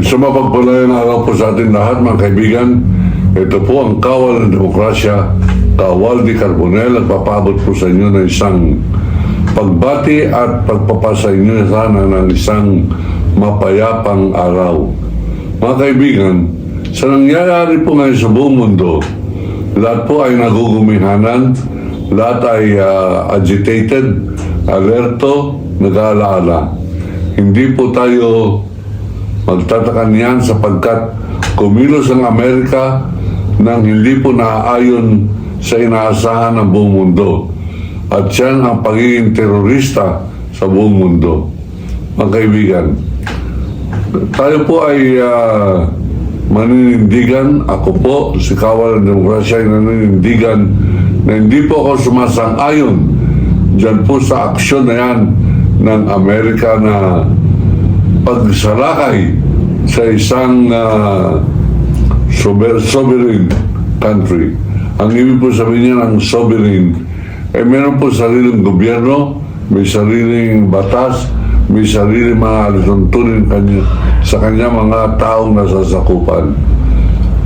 Sa mapagpalayang araw po sa ating lahat, mga kaibigan. Ito po ang Kawal ng Demokrasya, Kawal di Carbonel. Nagpapabot po sa inyo ng isang pagbati at pagpapasa inyo sana ng isang mapayapang araw. Mga kaibigan, sa nangyayari po ngayon sa buong mundo, lahat po ay nagugumihanan, lahat ay agitated, alerto, nag-aalaala. Hindi po tayo magtatakan yan sapagkat kumilos ang Amerika nang hindi po naaayon sa inaasahan ng buong mundo. At yan ang pagiging terorista sa buong mundo. Mga kaibigan, tayo po ay maninindigan. Ako po, si Kawal ng Demokrasya, ay naninindigan na hindi po ako sumasang-ayon dyan po sa aksyon na yan ng Amerika na pagsalakay sa isang sovereign country. Ang ibig po sabihin niya ng sovereign, meron po sariling gobyerno, may sariling batas, may sariling mga alituntunin sa kanya mga taong nasasakupan.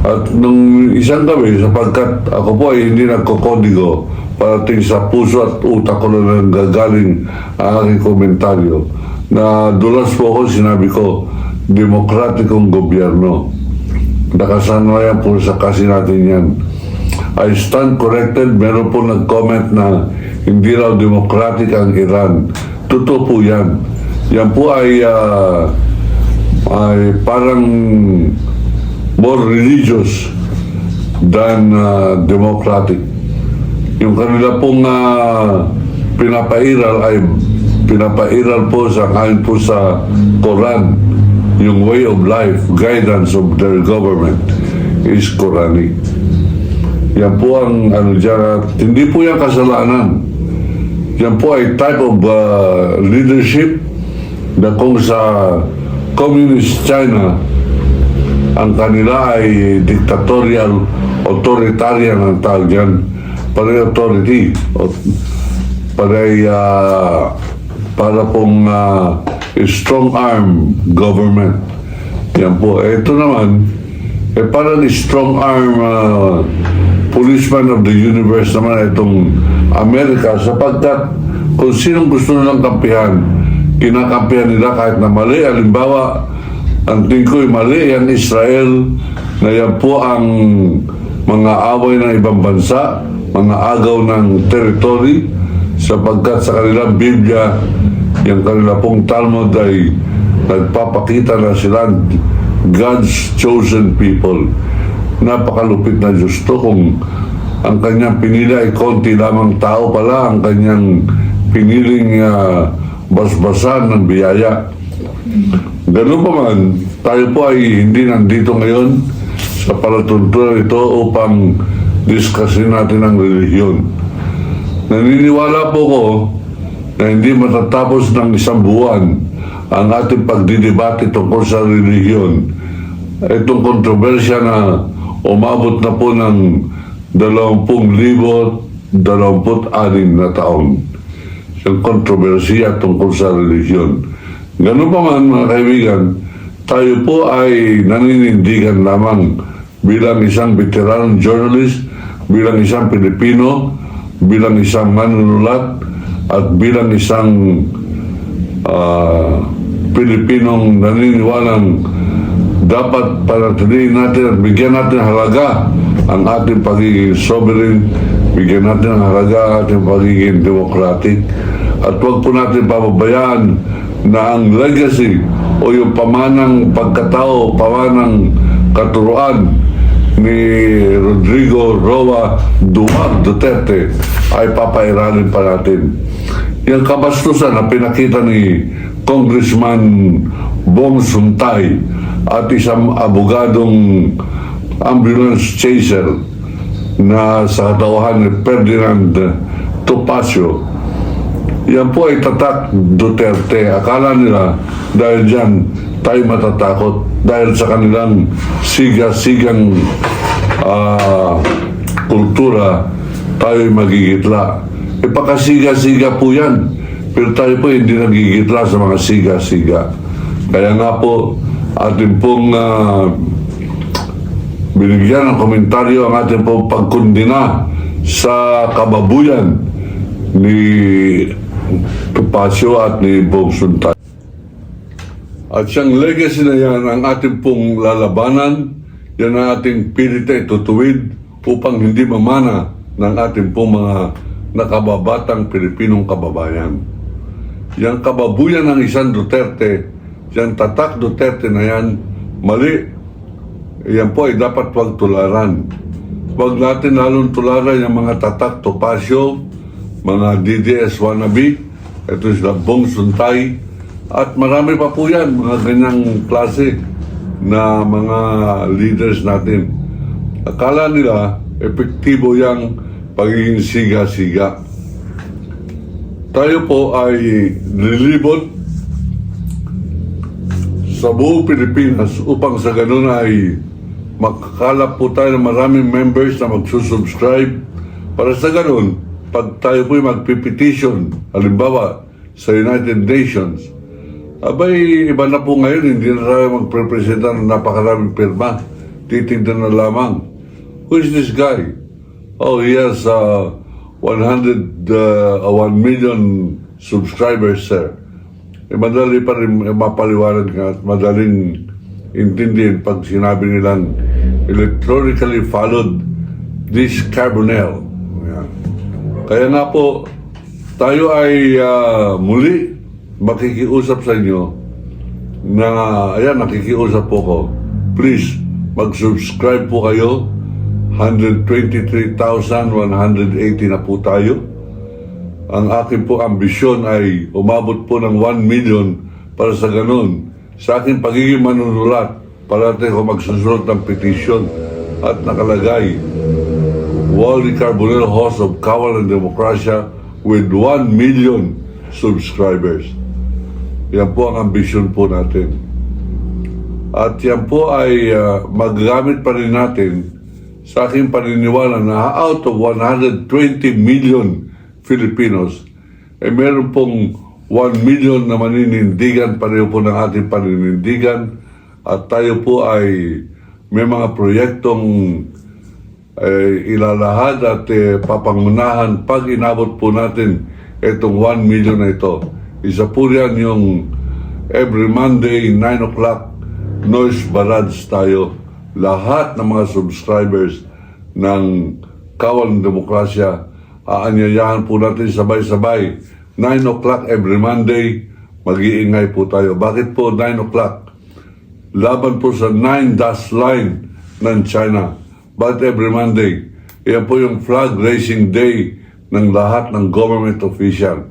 At nung isang gabi, sapagkat ako po ay hindi nagkokodigo, parating sa puso at utak ko na nanggagaling ang aking komentaryo, na dulas po ako, sinabi ko, demokratikong gobyerno. Nakasanayan po sa kasi natin yan. I stand corrected. Meron po nag-comment na hindi raw democratic ang Iran. Totoo po yan. Yan po ay parang more religious than democratic. Yung kanila pong pinapairal ay pinapairal po sa ayon po sa Quran. Yung way of life, guidance of their government is Quranic. Yan po ang dyan, hindi po yan kasalanan. Yan po ay type of leadership na kung sa Communist China, ang kanila ay dictatorial, authoritarian ang tawag dyan. Para authority, para pong strong arm government. Yan po. Ito naman, parang strong arm policeman of the universe naman itong Amerika, sapagkat kung sinong gusto nilang kampihan, kinakampihan nila kahit na mali. Halimbawa, ang tingin ko'y mali yan Israel, na yan po ang mga away ng ibang bansa, mga agaw ng territory, sapagkat sa kanilang Biblia, yung kanila pong Talmud ay nagpapakita na sila God's chosen people. Napakalupit na Diyos to kung ang kanyang pinili ay konti lamang tao pala, ang kanyang piniling basbasan ng biyaya. Ganun pa man, tayo po ay hindi nandito ngayon sa palatuntunan ito upang diskusin natin ang relihiyon. Naniniwala po ko na hindi matatapos ng isang buwan ang ating pagdidebate tungkol sa relihiyon. Itong kontrobersya na umabot na po ng 20,026 na taon. Yung kontrobersiya tungkol sa relihiyon. Ganun pa man, mga kaibigan, tayo po ay naninindigan lamang bilang isang veteran journalist, bilang isang Pilipino, bilang isang manunulat, at bilang isang Pilipinong naniniwalang dapat panatilihin natin at bigyan natin halaga ang ating pagiging sovereign, bigyan natin ang halaga ang ating pagiging democratic, at huwag po natin pababayaan na ang legacy o yung pamanang pagkatao, pamanang katuruan ni Rodrigo Roa Duterte ay papairalin pa natin. Yung kabastusan na pinakita ni Congressman Bong Suntay at isang abogadong ambulance chaser na sa katauhan ni Ferdinand Topacio, yan po ay tatak Duterte. Akala nila dahil dyan tayo matatakot, dahil sa kanilang siga-sigang kultura tayo'y magigitla. Pakasiga-siga po yan. Pero tayo po hindi nagigitla sa mga siga-siga. Kaya nga po, ating pong binigyan ng komentaryo ang ating pong pagkundina sa kababuyan ni Topacio at ni Bong Suntay. At siyang legacy na yan ang ating pong lalabanan, yan ang ating pilita itutuwid upang hindi mamana ng ating pong mga nakababatang Pilipinong kababayan. Yang kababuyan ng isang Duterte, yang tatak Duterte na yan, mali. Yan po ay dapat wag tularan. Wag natin lalong tularan yung mga tatak Topacio, mga DDS wannabe, ito sila Bong Suntay, at marami pa po yan, mga ganyang klase na mga leaders natin. Akala nila, epektibo yung pagiging siga-siga. Tayo po ay lilibot sa buong Pilipinas upang sa ganun ay makakalap po tayo ng maraming members na magsusubscribe para sa ganun, pag tayo po magpipetition, halimbawa sa United Nations, abay, iba na po ngayon, hindi na tayo magprepresenta ng napakaraming pirma. Titignan na lamang. Who is this guy? Oh, he has 1 million subscribers, sir. Madali pa rin mapaliwanag nga at madaling intindihin pag sinabi nilang electronically followed this Carbonell. Ayan. Kaya nga po, tayo ay muli makikiusap sa inyo na, ayan, nakikiusap po ko. Please, mag-subscribe po kayo. 123,180 na po tayo. Ang akin po ambisyon ay umabot po ng 1 million para sa ganun. Sa akin pagiging manunulat, parati ko magsusunod ng petition at nakalagay, Wally Carbonell, host of Kawal and Demokrasya with 1 million subscribers. Yan po ang ambisyon po natin. At yan po ay magagamit pa rin natin sa aking paniniwala na out of 120 million Filipinos, meron pong 1 million na maninindigan, pareho po ng ating paninindigan, at tayo po ay may mga proyektong ilalahad at papangunahan pag inabot po natin itong 1 million na ito. Isa po yan yung every Monday, 9 o'clock, noise barrage tayo. Lahat ng mga subscribers ng Kawal ng Demokrasya, aanyayahan po natin sabay-sabay. 9 o'clock every Monday, mag-iingay po tayo. Bakit po 9 o'clock? Laban po sa 9 dash line ng China. Bakit every Monday? Yan po yung flag raising day ng lahat ng government official.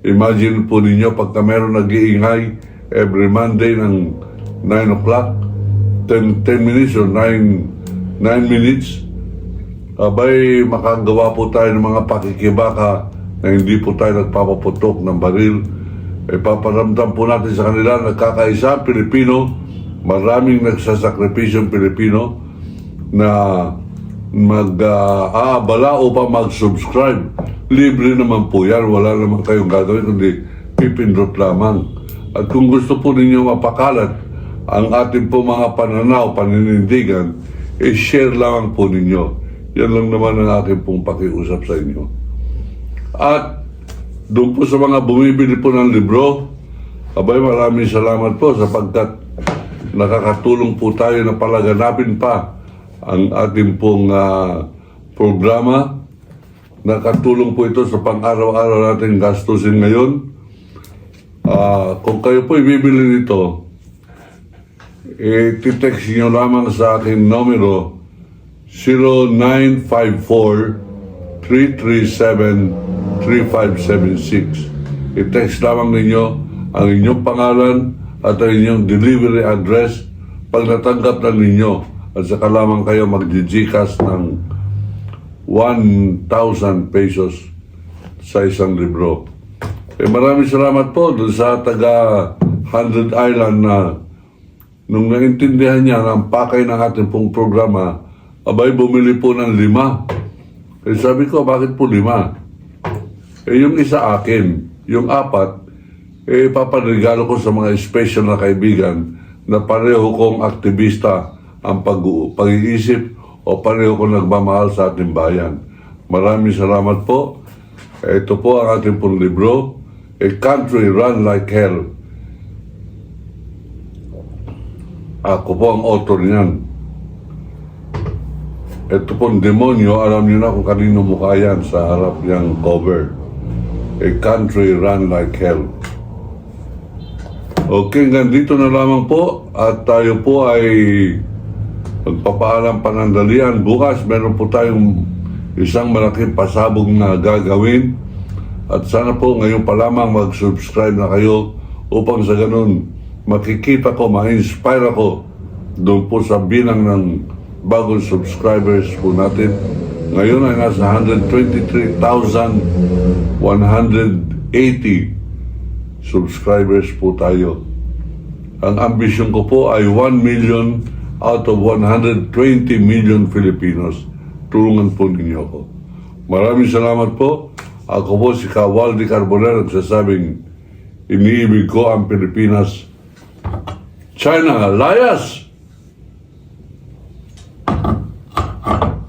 Imagine po ninyo pagka meron nag-iingay every Monday ng 9 o'clock, 10 minutes or 9 minutes, abay makagawa po tayo ng mga pakikibaka na hindi po tayo nagpapaputok ng baril. Paparamdam po natin sa kanila na kakaisa Pilipino, maraming nagsasakripisyong Pilipino na mag-aabala upang mag-subscribe. Libre naman po yan, wala naman kayong gagawin kundi pipindot lamang. At kung gusto po ninyo mapakalat ang ating po mga pananaw, paninindigan, share lamang po ninyo. Yan lang naman ang aking pong pakiusap sa inyo. At doon po sa mga bumibili po ng libro, abay maraming salamat po sapagkat nakakatulong po tayo na palaganapin pa ang ating pong programa. Nakatulong po ito sa pang-araw-araw natin gastusin ngayon. Kung kayo po ibibili nito, i-text nyo lamang sa aking numero 0954-337-3576. I-text lamang ninyo ang inyong pangalan at ang inyong delivery address. Pag natanggap na ninyo, at saka lamang kayo mag-GCash ng 1,000 pesos sa isang libro. Maraming salamat po doon sa taga 100 Island na nung naintindihan niya ang pakay ng ating pong programa, abay bumili po ng 5. Sabi ko, bakit po 5? Yung isa akin, yung 4, paparegalo ko sa mga special na kaibigan na pareho kong aktivista ang pag-iisip o pareho kong nagmamahal sa ating bayan. Maraming salamat po. Ito po ang ating pong libro, A Country Run Like Hell. Ako po ang author niyan. Ito pong demonyo, alam niyo na kung kanino mukha yan sa harap niyang cover. A Country Run Like Hell. Okay, hanggang dito na lamang po at tayo po ay magpapaalam panandalian. Bukas meron po tayong isang malaking pasabog na gagawin at sana po ngayon pa lamang mag-subscribe na kayo upang sa ganun makikita ko, ma-inspire ako doon po sa bilang ng bagong subscribers po natin. Ngayon ay nasa 123,180 subscribers po tayo. Ang ambisyon ko po ay 1 million out of 120 million Filipinos. Tulungan po ninyo ako. Maraming salamat po. Ako po si Kawaldi Carbonell, nagsasabing iniibig ko ang Pilipinas. China, layas!